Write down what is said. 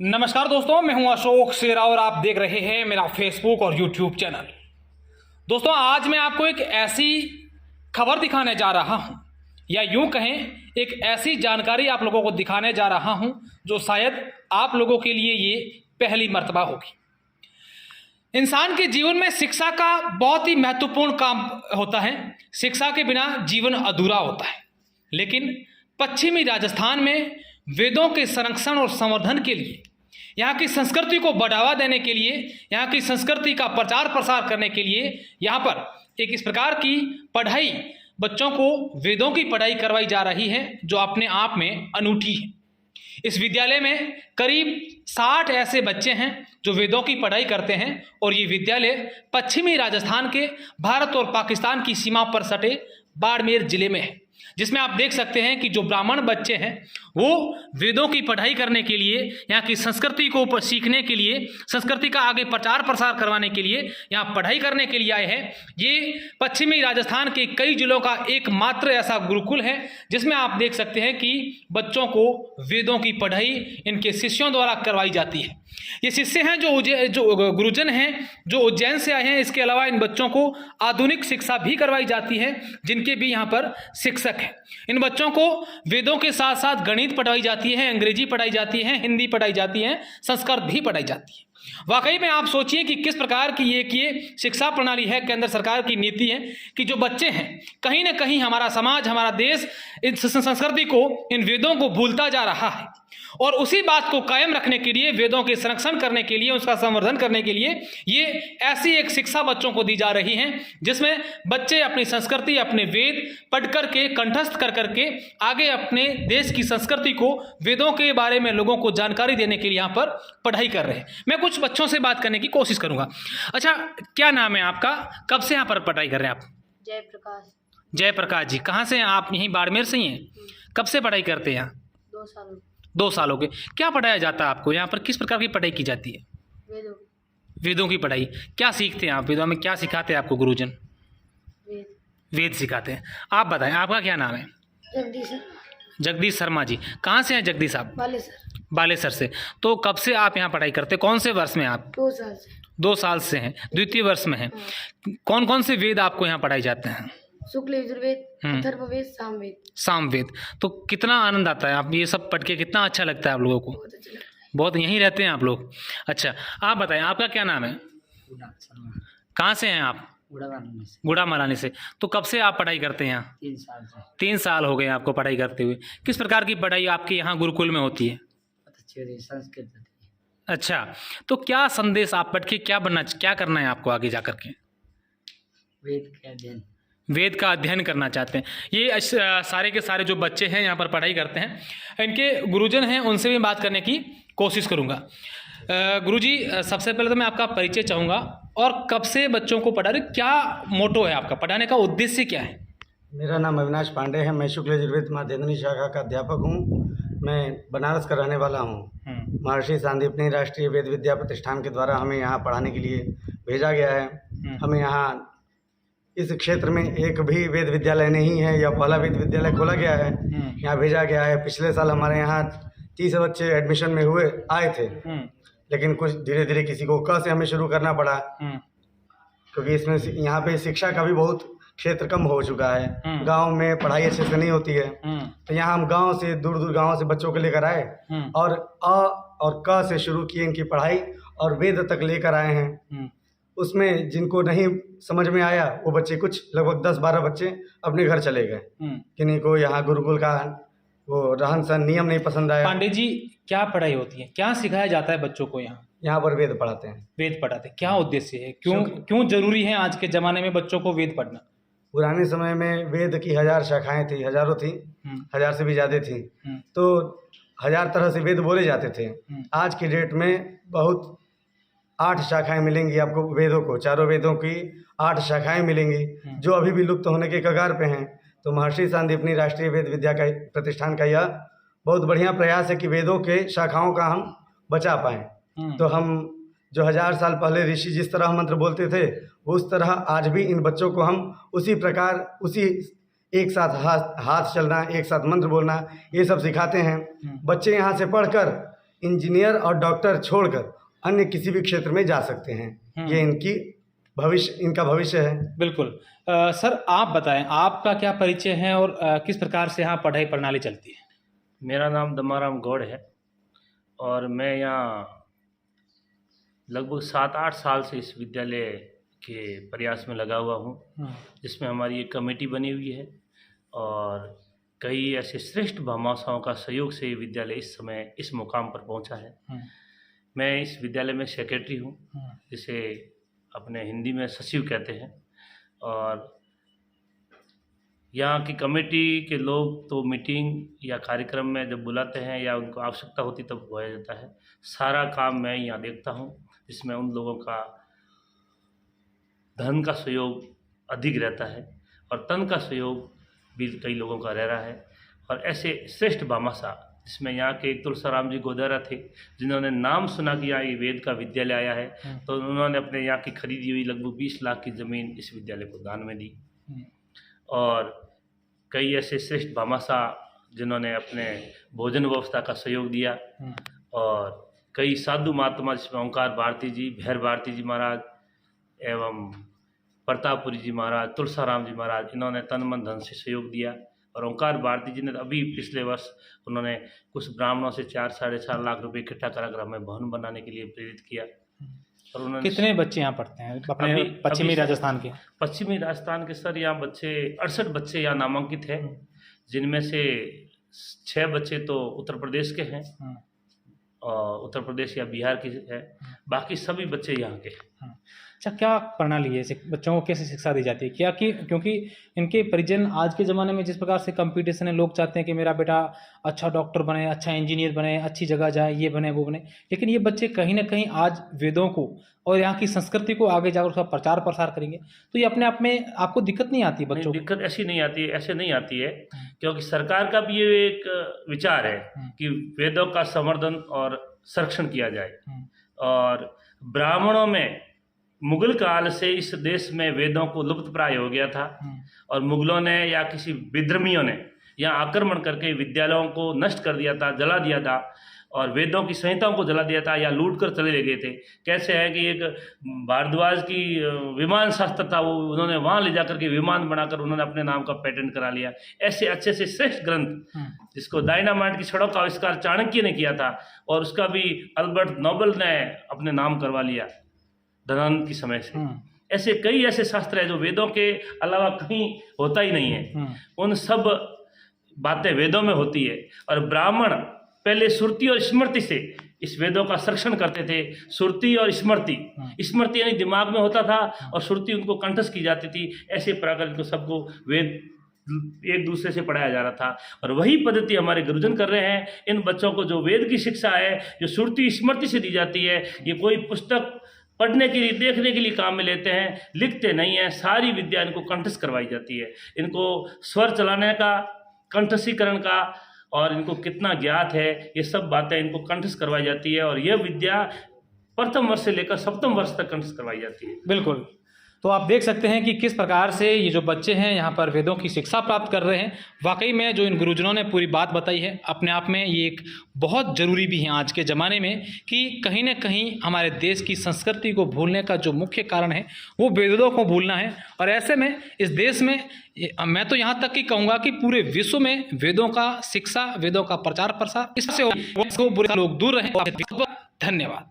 नमस्कार दोस्तों, मैं हूं अशोक शेरा और आप देख रहे हैं मेरा फेसबुक और यूट्यूब चैनल। दोस्तों, आज मैं आपको एक ऐसी खबर दिखाने जा रहा हूं, या यूं कहें एक ऐसी जानकारी आप लोगों को दिखाने जा रहा हूं जो शायद आप लोगों के लिए ये पहली मर्तबा होगी। इंसान के जीवन में शिक्षा का बहुत ही महत्वपूर्ण काम होता है। शिक्षा के बिना जीवन अधूरा होता है। लेकिन पश्चिमी राजस्थान में वेदों के संरक्षण और संवर्धन के लिए, यहाँ की संस्कृति को बढ़ावा देने के लिए, यहाँ की संस्कृति का प्रचार प्रसार करने के लिए यहाँ पर एक इस प्रकार की पढ़ाई, बच्चों को वेदों की पढ़ाई करवाई जा रही है जो अपने आप में अनूठी है। इस विद्यालय में करीब 60 ऐसे बच्चे हैं जो वेदों की पढ़ाई करते हैं और ये विद्यालय पश्चिमी राजस्थान के भारत और पाकिस्तान की सीमा पर सटे बाड़मेर जिले में है, जिसमें आप देख सकते हैं कि जो ब्राह्मण बच्चे हैं वो वेदों की पढ़ाई करने के लिए, यहाँ की संस्कृति को सीखने के लिए, संस्कृति का आगे प्रचार प्रसार करवाने के लिए, यहाँ पढ़ाई करने के लिए आए हैं। ये पश्चिमी राजस्थान के कई जिलों का एकमात्र ऐसा गुरुकुल है जिसमें आप देख सकते हैं कि बच्चों को वेदों की पढ़ाई इनके शिष्यों द्वारा करवाई जाती है। ये शिष्य हैं जो गुरुजन हैं जो उज्जैन से आए हैं। इसके अलावा इन बच्चों को आधुनिक शिक्षा भी करवाई जाती है, जिनके भी यहाँ पर शिक्षक हैं। इन बच्चों को वेदों के साथ साथ गणित पढ़ाई जाती है, अंग्रेजी पढ़ाई जाती है, हिंदी पढ़ाई जाती है, संस्कृत भी पढ़ाई जाती है। वाकई में आप सोचिए कि किस प्रकार की ये शिक्षा प्रणाली है, केंद्र सरकार की नीति है कि जो बच्चे हैं कहीं ना कहीं हमारा समाज, हमारा देश इस संस्कृति को, इन वेदों को भूलता जा रहा है। और उसी बात को कायम रखने के लिए, वेदों के संरक्षण करने के लिए, उसका संवर्धन करने के लिए ये ऐसी एक शिक्षा बच्चों को दी जा रही है जिसमें बच्चे अपनी संस्कृति, अपने वेद पढ़ करके, कंठस्थ कर करके आगे अपने देश की संस्कृति को, वेदों के बारे में लोगों को जानकारी देने के लिए यहाँ पर पढ़ाई कर रहे हैं। मैं कुछ बच्चों से बात करने की कोशिश करूंगा। अच्छा, क्या नाम है आपका? कब से यहाँ पर पढ़ाई कर रहे हैं आप? जयप्रकाश। जयप्रकाश जी, कहाँ से हैं आप? यहीं बाड़मेर से ही हैं? कब से पढ़ाई करते हैं यहाँ? 2 साल। 2 साल हो गए। क्या पढ़ाया जाता है आपको यहाँ पर? किस प्रकार की पढ़ाई की जाती है? वेदों की पढ़ाई। क्या सीखते हैं आप वेदों में? क्या सिखाते हैं आपको गुरुजन? वेद सिखाते हैं। आप बताएं, आपका क्या नाम है? जगदीश शर्मा जी। कहाँ से हैं जगदीश साहब? बालेसर से। तो कब से आप यहाँ पढ़ाई करते हैं? कौन से वर्ष में आप? 2 साल से। 2 साल से हैं, द्वितीय वर्ष में हैं। कौन कौन से वेद आपको यहाँ पढ़ाए जाते हैं? शुक्ल यजुर्वेद, अथर्ववेद, सामवेद। सामवेद। तो कितना आनंद आता है? आप ये सब पढ़ के कितना अच्छा लगता है आप लोगों को? बहुत अच्छा लगता बहुत। यहीं रहते हैं आप लोग? अच्छा, आप बताएं, आपका क्या नाम है? कहाँ से हैं आप? गुड़ा मलानी से। तो कब से आप पढ़ाई करते हैं यहाँ? 3 साल से। 3 साल हो गए आपको पढ़ाई करते हुए। किस प्रकार की पढ़ाई आपके यहाँ गुरुकुल में होती है? संस्कृत। अच्छा, तो क्या संदेश आप पढ़ के क्या करना है आपको आगे जा करके? वेद का अध्ययन करना चाहते हैं। ये सारे के सारे जो बच्चे हैं यहाँ पर पढ़ाई करते हैं, इनके गुरुजन हैं, उनसे भी बात करने की कोशिश करूँगा। गुरुजी, सबसे पहले तो मैं आपका परिचय चाहूँगा और कब से बच्चों को पढ़ा रहे, क्या मोटो है आपका, पढ़ाने का उद्देश्य क्या है? मेरा नाम अविनाश पांडे है। मैं शुक्ल यजुर्वेद माध्यमिक शाखा का अध्यापक हूँ। मैं बनारस का रहने वाला हूँ। महर्षि सांदीपनी राष्ट्रीय वेद विद्या प्रतिष्ठान के द्वारा हमें यहाँ पढ़ाने के लिए भेजा गया है। हमें यहाँ इस क्षेत्र में एक भी वेद विद्यालय नहीं है, या पहला वेद विद्यालय खोला गया है, यहाँ भेजा गया है। पिछले साल हमारे यहाँ 30 बच्चे एडमिशन में आए थे, लेकिन कुछ धीरे धीरे किसी को क से हमें शुरू करना पड़ा, क्योंकि इसमें यहाँ पे शिक्षा का भी बहुत क्षेत्र कम हो चुका है। गांव में पढ़ाई अच्छे से नहीं होती है, तो यहाँ हम गांव से, दूर दूर गांव से बच्चों को लेकर आए और अ और क से शुरू किए इनकी पढ़ाई और वेद तक लेकर आए हैं। उसमें जिनको नहीं समझ में आया वो बच्चे, कुछ लगभग 10-12 बच्चे अपने घर चले गए। किन्हीं को यहाँ गुरुकुल का वो रहन सहन नियम नहीं पसंद आया। पांडे जी, क्या पढ़ाई होती है, क्या सिखाया जाता है बच्चों को यहाँ? यहाँ पर वेद पढ़ाते हैं। वेद पढ़ाते हैं। क्या उद्देश्य है? क्यों जरूरी है आज के ज़माने में बच्चों को वेद पढ़ना? पुराने समय में वेद की 1000 शाखाएं थी, हजारों थी, 1000 से भी ज़्यादा थी, तो 1000 तरह से वेद बोले जाते थे। आज की डेट में बहुत 8 शाखाएं मिलेंगी आपको वेदों को, चारों वेदों की 8 शाखाएं मिलेंगी जो अभी भी लुप्त होने के कगार पे हैं। तो महर्षि सांदीपनी राष्ट्रीय वेद विद्या का प्रतिष्ठान का यह बहुत बढ़िया प्रयास है कि वेदों के शाखाओं का हम बचा पाएँ। तो हम जो 1000 साल पहले ऋषि जिस तरह मंत्र बोलते थे, उस तरह आज भी इन बच्चों को हम उसी प्रकार, उसी एक साथ हाथ चलना, एक साथ मंत्र बोलना, ये सब सिखाते हैं। बच्चे यहाँ से पढ़कर इंजीनियर और डॉक्टर छोड़कर अन्य किसी भी क्षेत्र में जा सकते हैं। ये इनका भविष्य है। बिल्कुल। सर आप बताएं, आपका क्या परिचय है और किस प्रकार से यहाँ पढ़ाई प्रणाली चलती है? मेरा नाम दमाराम गौड़ है और मैं यहाँ लगभग 7-8 साल से इस विद्यालय के प्रयास में लगा हुआ हूँ, जिसमें हमारी एक कमेटी बनी हुई है और कई ऐसे श्रेष्ठ भामाशाओं का सहयोग से ये विद्यालय इस समय इस मुकाम पर पहुँचा है। मैं इस विद्यालय में सेक्रेटरी हूँ, जिसे अपने हिंदी में सचिव कहते हैं। और यहाँ की कमेटी के लोग तो मीटिंग या कार्यक्रम में जब बुलाते हैं या उनको आवश्यकता होती तब बुलाया जाता है। सारा काम मैं यहाँ देखता हूँ, जिसमें उन लोगों का धन का सहयोग अधिक रहता है और तन का सहयोग भी कई लोगों का रह रहा है। और ऐसे श्रेष्ठ भामाशाह, जिसमें यहाँ के एक तुलसाराम जी गोदारा थे, जिन्होंने नाम सुना कि यहाँ ये वेद का विद्यालय आया है, तो उन्होंने अपने यहाँ की खरीदी हुई लगभग 20 लाख की ज़मीन इस विद्यालय को दान में दी। और कई ऐसे श्रेष्ठ भामाशाह जिन्होंने अपने भोजन व्यवस्था का सहयोग दिया। और कई साधु महात्मा, जिसमें ओंकार भारती जी, भैर भारती जी महाराज एवं प्रतापपुरी जी महाराज, तुलसाराम जी महाराज, इन्होंने तन मन धन से सहयोग दिया। और ओंकार भारती जी ने अभी पिछले वर्ष उन्होंने कुछ ब्राह्मणों से 4-4.5 लाख रुपए इकट्ठा कराकर हमें भवन बनाने के लिए प्रेरित किया। और उन्होंने कितने बच्चे यहाँ पढ़ते हैं अपने पश्चिमी राजस्थान के? पश्चिमी राजस्थान के सर यहाँ बच्चे 68 बच्चे यहाँ नामांकित हैं, जिनमें से 6 बच्चे तो उत्तर प्रदेश के हैं और उत्तर प्रदेश या बिहार की है, बाकी सभी बच्चे यहाँ के हैं। अच्छा, क्या प्रणाली है, बच्चों को कैसे शिक्षा दी जाती है? क्या कि क्योंकि इनके परिजन आज के ज़माने में जिस प्रकार से कंपटीशन है, लोग चाहते हैं कि मेरा बेटा अच्छा डॉक्टर बने, अच्छा इंजीनियर बने, अच्छी जगह जाए, ये बने वो बने, लेकिन ये बच्चे कहीं ना कहीं आज वेदों को और यहाँ की संस्कृति को आगे जाकर उसका प्रचार प्रसार करेंगे, तो ये अपने आप में आपको दिक्कत नहीं आती? बच्चों को दिक्कत ऐसी नहीं आती है, ऐसे नहीं आती है, क्योंकि सरकार का भी ये एक विचार है कि वेदों का संवर्धन और संरक्षण किया जाए। और ब्राह्मणों में मुगल काल से इस देश में वेदों को लुप्त प्राय हो गया था और मुगलों ने या किसी विद्रोहियों ने यहाँ आक्रमण करके विद्यालयों को नष्ट कर दिया था, जला दिया था और वेदों की संहिताओं को जला दिया था या लूट कर चले गए थे। कैसे है कि एक भारद्वाज की विमान शास्त्र था, वो उन्होंने वहाँ ले जाकर के विमान बनाकर उन्होंने अपने नाम का पेटेंट करा लिया। ऐसे अच्छे से श्रेष्ठ ग्रंथ, जिसको डायनामाइट की छड़ों का आविष्कार चाणक्य ने किया था और उसका भी अल्बर्ट नोबेल ने अपने नाम करवा लिया धनानंद की समय से। ऐसे कई ऐसे शास्त्र है जो वेदों के अलावा कहीं होता ही नहीं है, उन सब बातें वेदों में होती है। और ब्राह्मण पहले श्रुति और स्मृति से इस वेदों का संरक्षण करते थे। श्रुति और स्मृति, स्मृति यानी दिमाग में होता था और श्रुति उनको कंठस्थ की जाती थी। ऐसे प्रकार को सबको वेद एक दूसरे से पढ़ाया जा रहा था और वही पद्धति हमारे गुरुजन कर रहे हैं। इन बच्चों को जो वेद की शिक्षा है, जो श्रुति स्मृति से दी जाती है, ये कोई पुस्तक पढ़ने के लिए, देखने के लिए काम में लेते हैं, लिखते नहीं हैं। सारी विद्या इनको कंठस्थ करवाई जाती है। इनको स्वर चलाने का, कंठस्थीकरण का और इनको कितना ज्ञात है, ये सब बातें इनको कंठस्थ करवाई जाती है और यह विद्या प्रथम वर्ष से लेकर सप्तम वर्ष तक कंठस्थ करवाई जाती है। बिल्कुल। तो आप देख सकते हैं कि किस प्रकार से ये जो बच्चे हैं यहाँ पर वेदों की शिक्षा प्राप्त कर रहे हैं। वाकई में जो इन गुरुजनों ने पूरी बात बताई है, अपने आप में ये एक बहुत ज़रूरी भी है आज के ज़माने में कि कहीं ना कहीं हमारे देश की संस्कृति को भूलने का जो मुख्य कारण है वो वेदों को भूलना है। और ऐसे में इस देश में मैं तो यहाँ तक कि कहूँगा कि पूरे विश्व में वेदों का शिक्षा, वेदों का प्रचार प्रसार, इससे बुरे लोग दूर रहें। धन्यवाद।